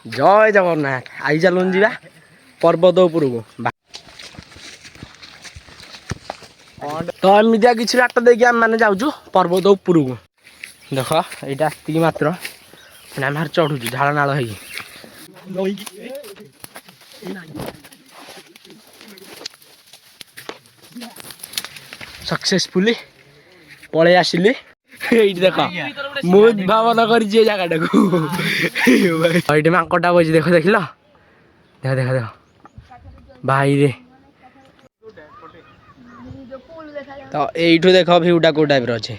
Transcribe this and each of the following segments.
जय जगन्नाथ आई चलुन जी पर्वत उपरको तो एमती किसी बाट देखिए आम मैंने जाऊँ पर्वत उपरको देख यहाँ आती मात्र आम चढ़ू झाड़ नाल हो सक्सेसफुली पलि आसिली देख मुद भावन कर जगटा को ये मांकटा बजी देख देख देख देख देख भाई रे तो यू देख भ्यूटा कौ टाइप अच्छे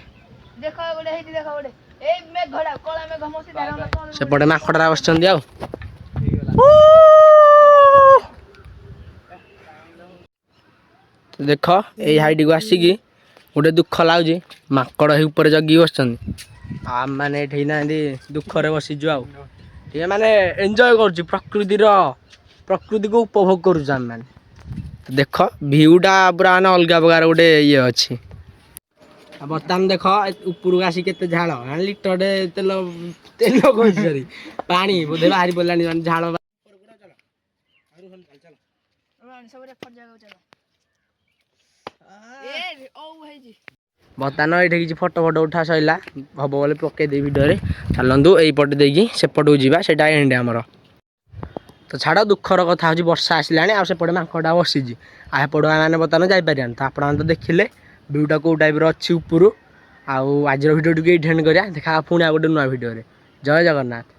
सेपटे मांकटा बस देख ये हाइट को आसिकी गोटे दुख लगुच माकड़ ऊपर जगी बस आम मैंने ना दुखरे बसीचु आउ माने एंजॉय कर प्रकृति को उपभोग करुँ आम मैंने देख भ्यूटा पूरा माने अलग प्रकार गोटे ये अच्छी बर्तमान देख उपरको आसी के झाड़ लिटरे तेल तेल सरी पानी बोधे बाहरी पड़ानी झाड़ बर्तमान ये किसी फटो फटो उठा सैला हम बोले पकईदे भिडियो चलतु यपटे देखिए सेपटू जावा से एंड आमर तो छाड़ दुखर कथा हूँ वर्षा आसला आउपटे मांकटा बसीची आपड़ मैंने बर्तमान जापर तो आप तो देखिले भ्यूटा कौ टाइप अच्छी उपरू आज भिडियो ये एंड करा देखा पुणी आ गोटे नुआ भिडियो जय जगन्नाथ।